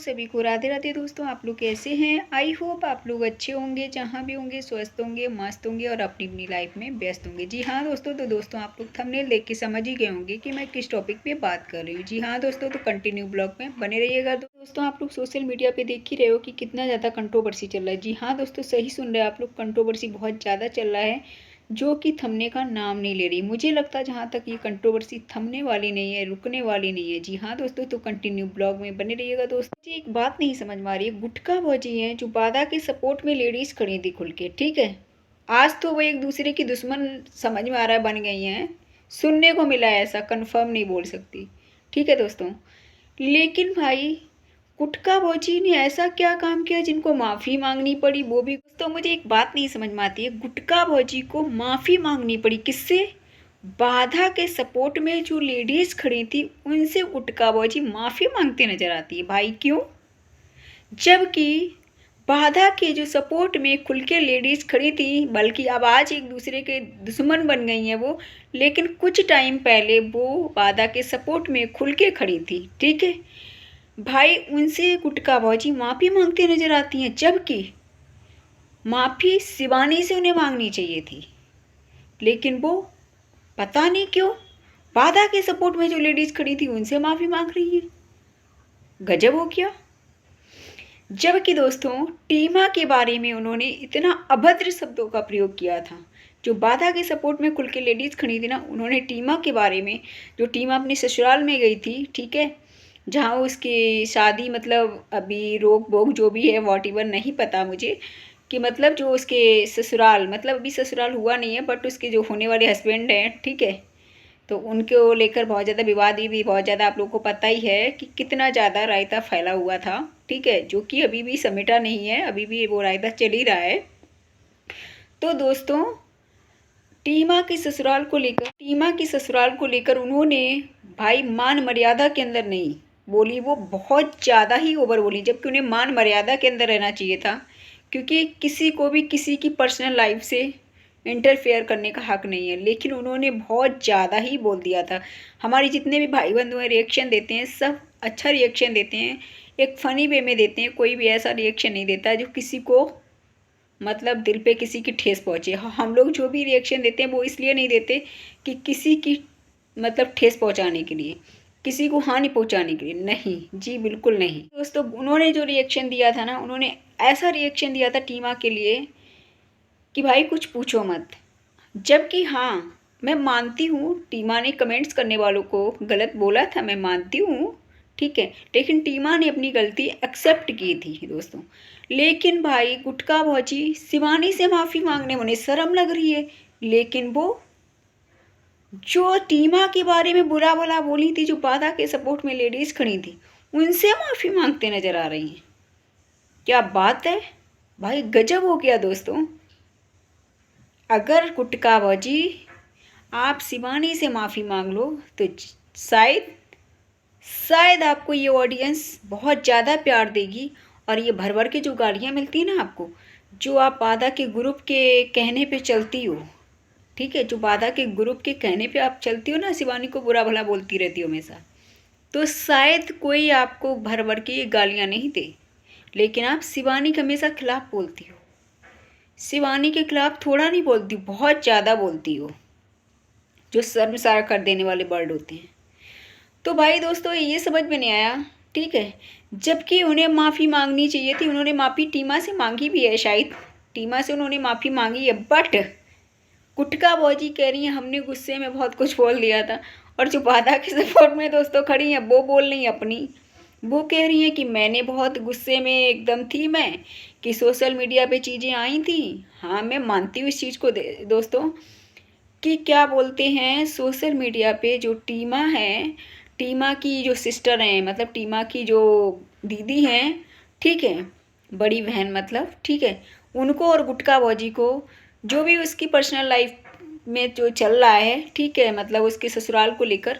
सभी को राधे राधे। दोस्तों आप लोग कैसे हैं? आई होप आप लोग अच्छे होंगे, जहाँ भी होंगे स्वस्थ होंगे, मस्त होंगे और अपनी अपनी लाइफ में व्यस्त होंगे। जी हाँ दोस्तों, तो दोस्तों आप लोग थंबनेल देख के समझ ही गए होंगे कि मैं किस टॉपिक पे बात कर रही हूँ। जी हाँ दोस्तों, तो कंटिन्यू ब्लॉग में बने रहिएगा। दोस्तों आप लोग सोशल मीडिया पे देख ही रहे हो कि कितना ज़्यादा कंट्रोवर्सी चल रहा है। जी हाँ दोस्तों, सही सुन रहे हैं आप लोग, कंट्रोवर्सी बहुत ज़्यादा चल रहा है जो कि थमने का नाम नहीं ले रही। मुझे लगता है जहाँ तक ये कंट्रोवर्सी थमने वाली नहीं है, रुकने वाली नहीं है। जी हाँ दोस्तों, तो कंटिन्यू ब्लॉग में बने रहिएगा। दोस्तों मुझे एक बात नहीं समझ में आ रही है, गुटखा भौजी हैं जो बादा के सपोर्ट में लेडीज खड़ी थी खुल के, ठीक है। आज तो वो एक दूसरे की दुश्मन समझ में आ रहा है बन गई हैं, सुनने को मिला है, ऐसा कंफर्म नहीं बोल सकती, ठीक है दोस्तों। लेकिन भाई गुटखा भौजी ने ऐसा क्या काम किया जिनको माफ़ी मांगनी पड़ी, वो भी तो मुझे एक बात नहीं समझ में आती है। गुटखा भौजी को माफ़ी मांगनी पड़ी किससे? बाधा के सपोर्ट में जो लेडीज खड़ी थी उनसे गुटखा भौजी माफ़ी मांगते नजर आती है। भाई क्यों? जबकि बाधा के जो सपोर्ट में खुल के लेडीज खड़ी थी, बल्कि अब आज एक दूसरे के दुश्मन बन गई हैं वो, लेकिन कुछ टाइम पहले वो बाधा के सपोर्ट में खुल के खड़ी थी, ठीक है भाई। उनसे गुटखा भौजी माफ़ी मांगते नजर आती हैं, जबकि माफ़ी शिवानी से उन्हें मांगनी चाहिए थी, लेकिन वो पता नहीं क्यों बाधा के सपोर्ट में जो लेडीज खड़ी थी उनसे माफ़ी मांग रही है। गजब हो गया। जबकि दोस्तों टीमा के बारे में उन्होंने इतना अभद्र शब्दों का प्रयोग किया था। जो बाधा के सपोर्ट में खुल के लेडीज खड़ी थी ना, उन्होंने टीमा के बारे में, जो टीमा अपने ससुराल में गई थी, ठीक है, जहाँ उसकी शादी मतलब अभी रोक बोक जो भी है वॉट एवर नहीं पता मुझे, कि मतलब जो उसके ससुराल, मतलब अभी ससुराल हुआ नहीं है बट उसके जो होने वाले हस्बैंड हैं, ठीक है, तो उनको लेकर बहुत ज़्यादा विवाद भी बहुत ज़्यादा आप लोगों को पता ही है कि कितना ज़्यादा रायता फैला हुआ था, ठीक है, जो कि अभी भी समेटा नहीं है, अभी भी वो रायता चल ही रहा है। तो दोस्तों टीमा की ससुराल को लेकर उन्होंने भाई मान मर्यादा के अंदर नहीं बोली, वो बहुत ज़्यादा ही ओवर बोली, जबकि उन्हें मान मर्यादा के अंदर रहना चाहिए था, क्योंकि किसी को भी किसी की पर्सनल लाइफ से इंटरफेयर करने का हक नहीं है। लेकिन उन्होंने बहुत ज़्यादा ही बोल दिया था। हमारे जितने भी भाई बंधु हैं रिएक्शन देते हैं, सब अच्छा रिएक्शन देते हैं, एक फ़नी वे में देते हैं, कोई भी ऐसा रिएक्शन नहीं देता जो किसी को मतलब दिल पे किसी की ठेस पहुँचे। हम लोग जो भी रिएक्शन देते हैं वो इसलिए नहीं देते कि किसी की मतलब ठेस पहुँचाने के लिए, किसी को हानि पहुँचाने के लिए, नहीं जी बिल्कुल नहीं। दोस्तों उन्होंने जो रिएक्शन दिया था ना, उन्होंने ऐसा रिएक्शन दिया था टीमा के लिए कि भाई कुछ पूछो मत। जबकि हाँ मैं मानती हूँ टीमा ने कमेंट्स करने वालों को गलत बोला था, मैं मानती हूँ, ठीक है, लेकिन टीमा ने अपनी गलती एक्सेप्ट की थी दोस्तों। लेकिन भाई गुटखा भौजी शिवानी से माफ़ी मांगने उन्हें शर्म लग रही है, लेकिन वो जो टीमा के बारे में बुरा भला बोली थी, जो बाधा के सपोर्ट में लेडीज खड़ी थी, उनसे माफ़ी मांगते नजर आ रही हैं। क्या बात है भाई, गजब हो गया दोस्तों। अगर गुटखा भौजी आप शिवानी से माफ़ी मांग लो तो शायद शायद आपको ये ऑडियंस बहुत ज़्यादा प्यार देगी, और ये भर भर के जो गालियाँ मिलती है ना आपको, जो आप बाधा के ग्रुप के कहने पे चलती हो, ठीक है, जो बाधा के ग्रुप के कहने पे आप चलती हो ना, शिवानी को बुरा भला बोलती रहती हो हमेशा, तो शायद कोई आपको भर भर के ये गालियाँ नहीं दे, लेकिन आप शिवानी के हमेशा खिलाफ बोलती हो। शिवानी के खिलाफ थोड़ा नहीं बोलती, बहुत ज़्यादा बोलती हो, जो शर्मसार कर देने वाले वर्ड होते हैं। तो भाई दोस्तों ये समझ में नहीं आया, ठीक है, जबकि उन्हें माफ़ी मांगनी चाहिए थी। उन्होंने माफ़ी टीमा से मांगी भी है, शायद टीमा से उन्होंने माफ़ी मांगी है, बट गुटखा भौजी कह रही हैं हमने गुस्से में बहुत कुछ बोल दिया था। और जो बाधा के सपोर्ट में दोस्तों खड़ी हैं वो बोल रही हैं अपनी, वो कह रही हैं कि मैंने बहुत गुस्से में एकदम थी मैं, कि सोशल मीडिया पे चीज़ें आई थी। हाँ मैं मानती हूँ इस चीज़ को दोस्तों, कि क्या बोलते हैं, सोशल मीडिया पे जो टीमा है, टीमा की जो सिस्टर हैं, मतलब टीमा की जो दीदी हैं, ठीक है, बड़ी बहन मतलब, ठीक है, उनको और गुटखा भौजी को जो भी उसकी पर्सनल लाइफ में जो चल रहा है, ठीक है, मतलब उसके ससुराल को लेकर,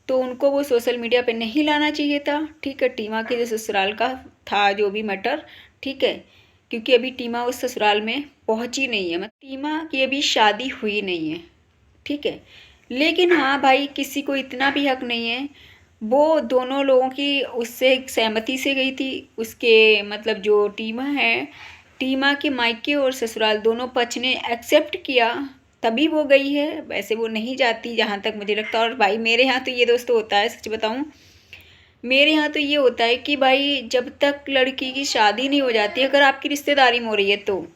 तो उनको वो सोशल मीडिया पे नहीं लाना चाहिए था, ठीक है। टीमा के जो ससुराल का था जो भी मैटर, ठीक है, क्योंकि अभी टीमा उस ससुराल में पहुंची नहीं है, मतलब टीमा की अभी शादी हुई नहीं है, ठीक है। लेकिन हाँ भाई किसी को इतना भी हक नहीं है वो दोनों लोगों की उससे सहमति से गई थी। उसके मतलब जो टीमा है, टीमा के मायके और ससुराल दोनों पक्ष ने एक्सेप्ट किया तभी वो गई है, वैसे वो नहीं जाती जहाँ तक मुझे लगता है। और भाई मेरे यहाँ तो ये दोस्तों होता है, सच बताऊँ मेरे यहाँ तो ये होता है कि भाई जब तक लड़की की शादी नहीं हो जाती, अगर आपकी रिश्तेदारी में हो रही है तो,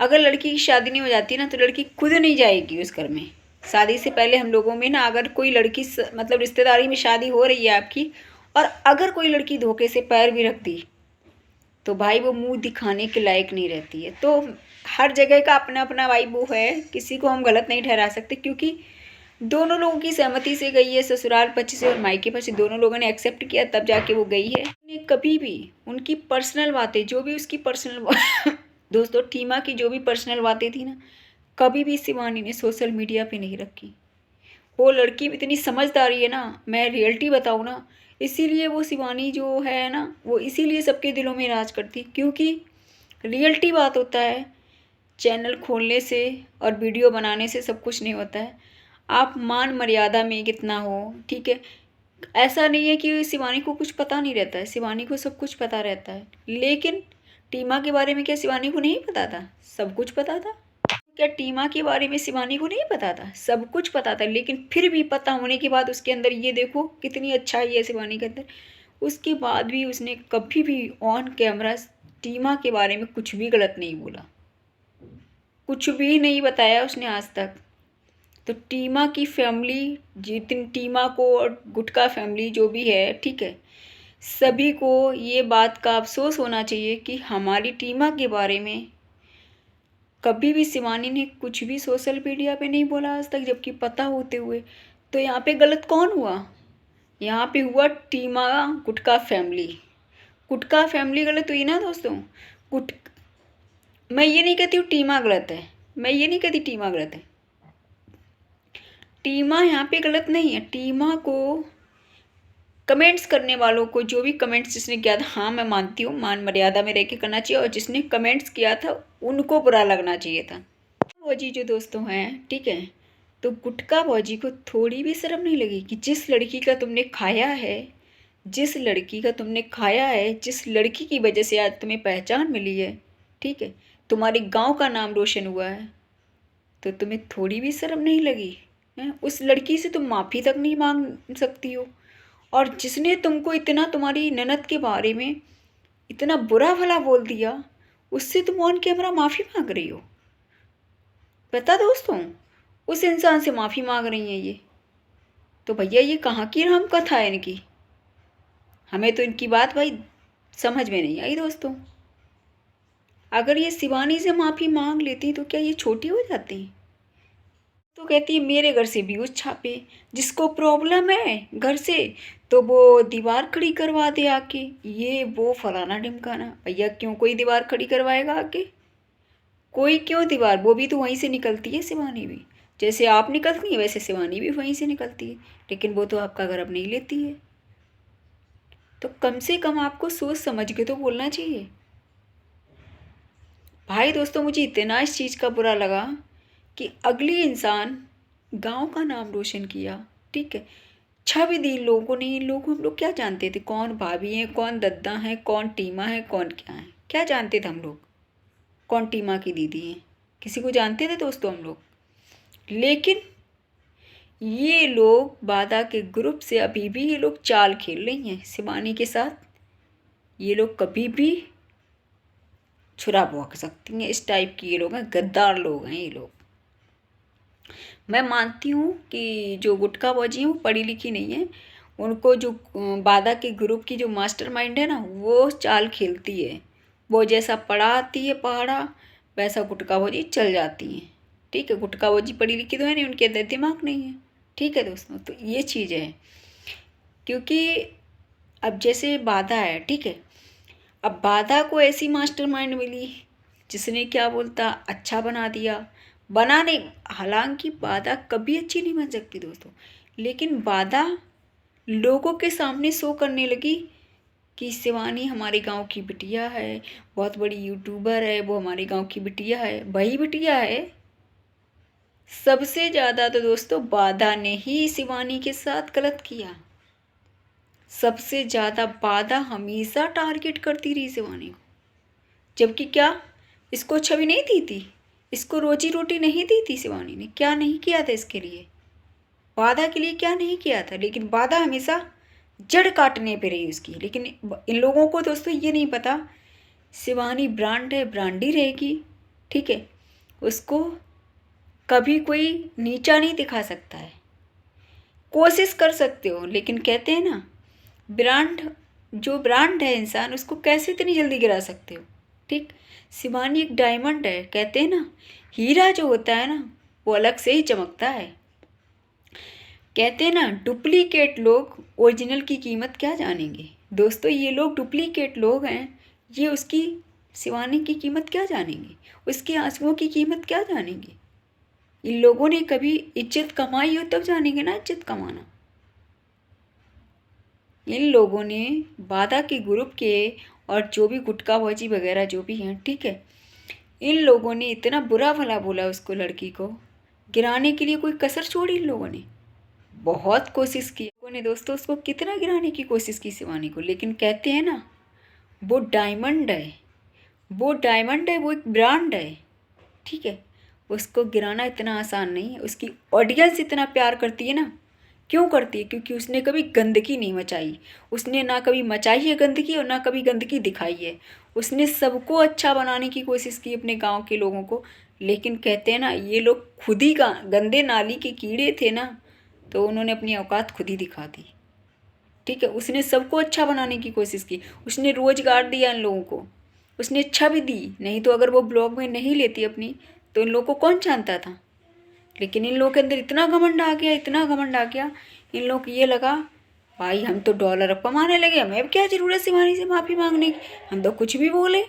अगर लड़की की शादी नहीं हो जाती ना तो लड़की खुद नहीं जाएगी उस घर में। शादी से पहले हम लोगों में ना, अगर कोई लड़की मतलब रिश्तेदारी में शादी हो रही है आपकी, और अगर कोई लड़की धोखे से पैर भी रख दी तो भाई वो मुंह दिखाने के लायक नहीं रहती है। तो हर जगह का अपना अपना भाई वो है, किसी को हम गलत नहीं ठहरा सकते, क्योंकि दोनों लोगों की सहमति से गई है, ससुराल पक्ष से और मायके पक्ष से, दोनों लोगों ने एक्सेप्ट किया तब जाके वो गई है। कभी भी उनकी पर्सनल बातें, जो भी उसकी पर्सनल दोस्तों टीमा की जो भी पर्सनल बातें थी ना, कभी भी शिवानी ने सोशल मीडिया पे नहीं रखी। वो लड़की इतनी समझदारी है ना, मैं रियलिटी बताऊँ ना, इसीलिए वो शिवानी जो है ना, वो इसीलिए सबके दिलों में राज करती, क्योंकि रियलिटी बात होता है। चैनल खोलने से और वीडियो बनाने से सब कुछ नहीं होता है, आप मान मर्यादा में कितना हो, ठीक है। ऐसा नहीं है कि शिवानी को कुछ पता नहीं रहता है, शिवानी को सब कुछ पता रहता है, लेकिन टीमा के बारे में क्या शिवानी को नहीं पता था? सब कुछ पता था। क्या टीमा के बारे में शिवानी को नहीं पता था? सब कुछ पता था, लेकिन फिर भी पता होने के बाद उसके अंदर ये देखो कितनी अच्छाई है शिवानी के अंदर, उसके बाद भी उसने कभी भी ऑन कैमरा टीमा के बारे में कुछ भी गलत नहीं बोला, कुछ भी नहीं बताया उसने आज तक। तो टीमा की फैमिली जितनी, टीमा को और गुटका फैमिली जो भी है, ठीक है, सभी को ये बात का अफसोस होना चाहिए कि हमारी टीमा के बारे में कभी भी शिवानी ने कुछ भी सोशल मीडिया पे नहीं बोला आज तक, जबकि पता होते हुए। तो यहाँ पे गलत कौन हुआ? यहाँ पे हुआ टीमा गुटका फैमिली। गुटका फैमिली गलत हुई ना दोस्तों। गुट मैं ये नहीं कहती हूँ टीमा गलत है, मैं ये नहीं कहती टीमा गलत है, टीमा यहाँ पे गलत नहीं है। टीमा को कमेंट्स करने वालों को, जो भी कमेंट्स जिसने किया था, हाँ मैं मानती हूँ मान मर्यादा में रह के करना चाहिए, और जिसने कमेंट्स किया था उनको बुरा लगना चाहिए था। फौजी जो दोस्तों हैं, ठीक है, तो गुटका फौजी को थोड़ी भी शर्म नहीं लगी कि जिस लड़की का तुमने खाया है, जिस लड़की का तुमने खाया है, जिस लड़की की वजह से आज तुम्हें पहचान मिली है, ठीक है, तुम्हारे गांव का नाम रोशन हुआ है, तो तुम्हें थोड़ी भी शर्म नहीं लगी है? उस लड़की से तुम माफ़ी तक नहीं मांग सकती हो, और जिसने तुमको इतना, तुम्हारी ननद के बारे में इतना बुरा भला बोल दिया, उससे तुम ऑन कैमरा माफ़ी मांग रही हो। पता दोस्तों, उस इंसान से माफ़ी मांग रही हैं ये, तो भैया ये कहाँ की राम कथा है इनकी? हमें तो इनकी बात भाई समझ में नहीं आई दोस्तों। अगर ये शिवानी से माफ़ी मांग लेती तो क्या ये छोटी हो जाती? तो कहती है मेरे घर से व्यूज छापे, जिसको प्रॉब्लम है घर से तो वो दीवार खड़ी करवा दे आके, ये वो फलाना ढिमकाना। भैया क्यों कोई दीवार खड़ी करवाएगा आके? कोई क्यों दीवार? वो भी तो वहीं से निकलती है शिवानी भी, जैसे आप निकलती है वैसे शिवानी भी वहीं से निकलती है, लेकिन वो तो आपका घर अब नहीं लेती है। तो कम से कम आपको सोच समझ के तो बोलना चाहिए। भाई दोस्तों मुझे इतना इस चीज़ का बुरा लगा कि अगली इंसान गांव का नाम रोशन किया, ठीक है, छवि दी लोगों को। नहीं, लोग हम लोग क्या जानते थे कौन भाभी हैं, कौन दद्दा हैं, कौन टीमा है, कौन क्या है, क्या जानते थे हम लोग? कौन टीमा की दीदी हैं, किसी को जानते थे दोस्तों हम लोग? लेकिन ये लोग बादा के ग्रुप से अभी भी ये लोग चाल खेल रही हैं शिवानी के साथ। ये लोग कभी भी छुरा भोंक सकती हैं, इस टाइप की ये लोग हैं, गद्दार लोग हैं ये लोग। मैं मानती हूँ कि जो गुटखा बाजी हैं वो पढ़ी लिखी नहीं है, उनको जो बादा के ग्रुप की जो मास्टरमाइंड है ना, वो चाल खेलती है। वो जैसा पढ़ाती है पहाड़ा, वैसा गुटखा बाजी चल जाती हैं, ठीक है। गुटखा बाजी पढ़ी लिखी तो है नहीं, उनके अंदर दिमाग नहीं है, ठीक है दोस्तों। तो ये चीज़ है, क्योंकि अब जैसे बाधा है, ठीक है, अब बाधा को ऐसी मास्टरमाइंड मिली जिसने क्या बोलता अच्छा बना दिया, बना नहीं, हालांकि बाधा कभी अच्छी नहीं बन सकती दोस्तों, लेकिन बाधा लोगों के सामने शो करने लगी कि शिवानी हमारे गांव की बिटिया है, बहुत बड़ी यूट्यूबर है, वो हमारे गांव की बिटिया है। वही बिटिया है। सबसे ज़्यादा तो दोस्तों बाधा ने ही शिवानी के साथ गलत किया। सबसे ज़्यादा वादा हमेशा टारगेट करती रही शिवानी को, जबकि क्या इसको छवि नहीं दी थी, इसको रोजी रोटी नहीं दी थी शिवानी ने, क्या नहीं किया था इसके लिए, वादा के लिए क्या नहीं किया था, लेकिन वादा हमेशा जड़ काटने पे रही उसकी। लेकिन इन लोगों को दोस्तों ये नहीं पता शिवानी ब्रांड है, ब्रांड ही रहेगी, ठीक है, उसको कभी कोई नीचा नहीं दिखा सकता है। कोशिश कर सकते हो, लेकिन कहते हैं ना ब्रांड, जो ब्रांड है इंसान उसको कैसे इतनी जल्दी गिरा सकते हो, ठीक। शिवानी एक डायमंड है, कहते हैं ना हीरा जो होता है ना वो अलग से ही चमकता है। कहते हैं ना डुप्लीकेट लोग ओरिजिनल की कीमत क्या जानेंगे। दोस्तों ये लोग डुप्लीकेट लोग हैं, ये उसकी शिवानी की कीमत क्या जानेंगे, उसके आंसुओं की कीमत क्या जानेंगे। इन लोगों ने कभी इज्जत कमाई हो तब जानेंगे ना इज्जत कमाना। इन लोगों ने वादा के ग्रुप के और जो भी गुटखा भौजी वगैरह जो भी हैं, ठीक है, इन लोगों ने इतना बुरा भला बोला उसको, लड़की को गिराने के लिए कोई कसर छोड़ी इन लोगों ने, बहुत कोशिश की लोगों ने दोस्तों, उसको कितना गिराने की कोशिश की शिवानी को। लेकिन कहते हैं ना वो डायमंड है, वो डायमंड है, वो एक ब्रांड है, ठीक है, उसको गिराना इतना आसान नहीं है। उसकी ऑडियंस इतना प्यार करती है ना, क्यों करती है, क्योंकि उसने कभी गंदगी नहीं मचाई, उसने ना कभी मचाई है गंदगी और ना कभी गंदगी दिखाई है। उसने सबको अच्छा बनाने की कोशिश की, अपने गांव के लोगों को। लेकिन कहते हैं ना ये लोग खुद ही गंदे नाली के कीड़े थे ना, तो उन्होंने अपनी औकात खुद ही दिखा दी, ठीक है। उसने सबको अच्छा बनाने की कोशिश की, उसने रोजगार दिया इन लोगों को, उसने अच्छा भी दी, नहीं तो अगर वो ब्लॉग में नहीं लेती अपनी तो इन लोगों को कौन जानता था। लेकिन इन लोगों के अंदर इतना घमंड आ गया, इतना घमंड आ गया, इन लोगों को ये लगा भाई हम तो डॉलर अब कमाने लगे, हमें अब क्या ज़रूरत शिवानी से माफ़ी मांगने की, हम तो कुछ भी बोले।